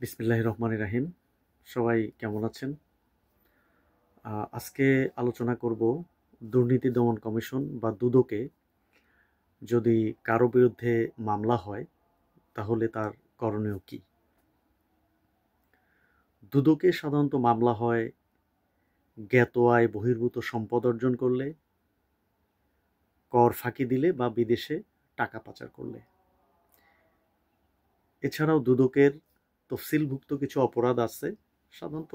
বিসমিল্লাহির রহমানির রহিম। সবাই কেমন আছেন? আজকে আলোচনা করব দুর্নীতি দমন কমিশন বা দুদকে যদি কারো বিরুদ্ধে মামলা হয় তাহলে তার করণীয় কি। দুদকে সাধারণত মামলা হয় জ্ঞাত আয় বহির্ভূত সম্পদ অর্জন করলে, কর ফাঁকি দিলে বা বিদেশে টাকা পাচার করলে। এছাড়াও দুদকের তফসিলভুক্ত কিছু অপরাধ আছে। সাধারণত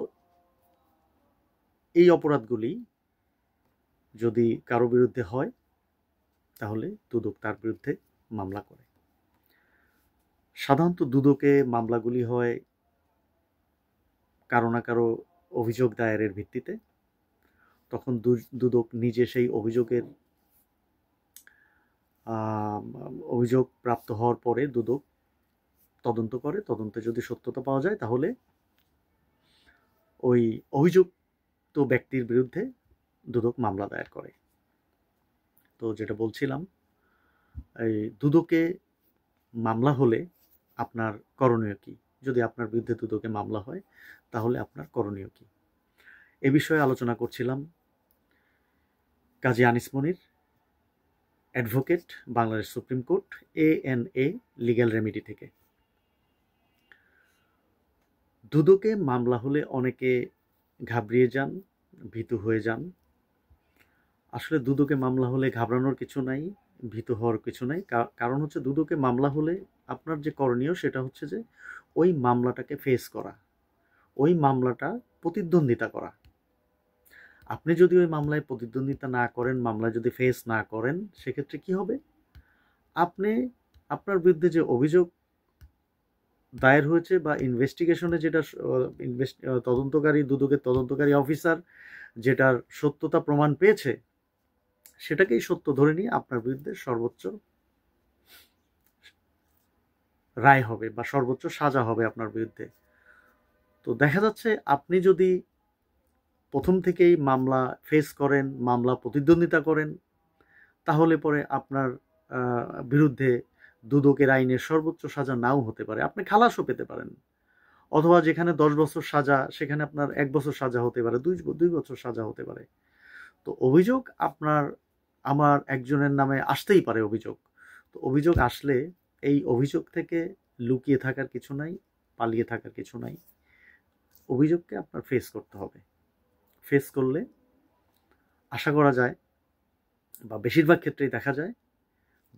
এই অপরাধগুলি যদি কারো বিরুদ্ধে হয় তাহলে দুদক তার বিরুদ্ধে মামলা করে। সাধারণত দুদকে মামলাগুলি হয় কারো না কারো অভিযোগ দায়েরের ভিত্তিতে। তখন দুদক নিজে সেই অভিযোগ প্রাপ্ত হওয়ার পরে দুদক তদন্ত করে। তদন্তে যদি সত্যতা পাওয়া যায় তাহলে ওই অভিযুক্ত ব্যক্তির বিরুদ্ধে দুদক মামলা দায়ের করে। তো যেটা বলছিলাম, এই দুদকে মামলা হলে আপনার করণীয় কি? যদি আপনার বিরুদ্ধে দুদকে মামলা হয় তাহলে আপনার করণীয় কি? এ বিষয়ে আলোচনা করছিলাম Kazi Anis Monir, advocate, Bangladesh supreme court, ANA legal remedy থেকে। দুদকে মামলা হলে অনেকে ঘাবড়িয়ে যান, ভীতু হয়ে যান। আসলে দুদকে মামলা হলে ঘাবড়ানোর কিছু নাই, ভীতু হওয়ার কিছু নাই। কারণ হচ্ছে দুদকে মামলা হলে আপনার যে করণীয় সেটা হচ্ছে যে ওই মামলাটাকে ফেস করা, ওই মামলাটা প্রতিদ্বন্দ্বিতা করা। আপনি যদি ওই মামলায় প্রতিদ্বন্দ্বিতা না করেন, মামলা যদি ফেস না করেন, সেক্ষেত্রে কি হবে? আপনি আপনার বিরুদ্ধে যে অভিযোগ দায়ের হয়েছে বা ইনভেস্টিগেশনে যেটা তদন্তকারী দুদকের তদন্তকারী অফিসার যেটার সত্যতা প্রমাণ পেয়েছে সেটাকেই সত্য ধরে নিয়ে আপনার বিরুদ্ধে সর্বোচ্চ রায় হবে বা সর্বোচ্চ সাজা হবে আপনার বিরুদ্ধে। তো দেখা যাচ্ছে আপনি যদি প্রথম থেকেই মামলা ফেস করেন, মামলা প্রতিদ্বন্দ্বিতা করেন, তাহলে পরে আপনার বিরুদ্ধে দুদকের আইনের সর্বোচ্চ সাজা নাও হতে পারে, আপনি খালাসও পেতে পারেন। অথবা যেখানে 10 বছর সাজা সেখানে আপনার 1 বছর সাজা হতে পারে, 2 বছর সাজা হতে পারে। তো অভিযোগ আমার একজনের নামে আসতেই পারে অভিযোগ। তো অভিযোগ আসলে এই অভিযোগ থেকে লুকিয়ে থাকার কিছু নাই, পালিয়ে থাকার কিছু নাই। অভিযোগকে আপনার ফেস করতে হবে। ফেস করলে আশা করা যায় বা বেশিরভাগ ক্ষেত্রেই দেখা যায়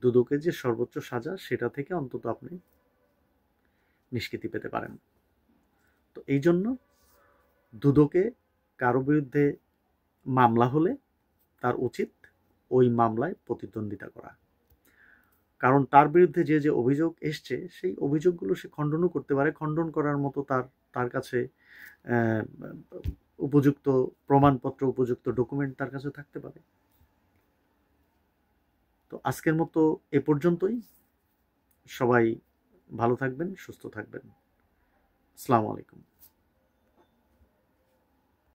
দুদকের যে সর্বোচ্চ সাজা সেটা থেকে অন্তত আপনি নিষ্কৃতি পেতে পারেন। তো এই জন্য দুদকে কারো বিরুদ্ধে মামলা হলে তার উচিত ওই মামলায় প্রতিদ্বন্দ্বিতা করা। কারণ তার বিরুদ্ধে যে অভিযোগ এসছে সেই অভিযোগগুলো সে খণ্ডনও করতে পারে। খণ্ডন করার মতো তার কাছে উপযুক্ত প্রমাণপত্র, উপযুক্ত ডকুমেন্ট তার কাছে থাকতে পারে। তো আজকের মতো এ পর্যন্তই। সবাই ভালো থাকবেন, সুস্থ থাকবেন। আসসালামু আলাইকুম।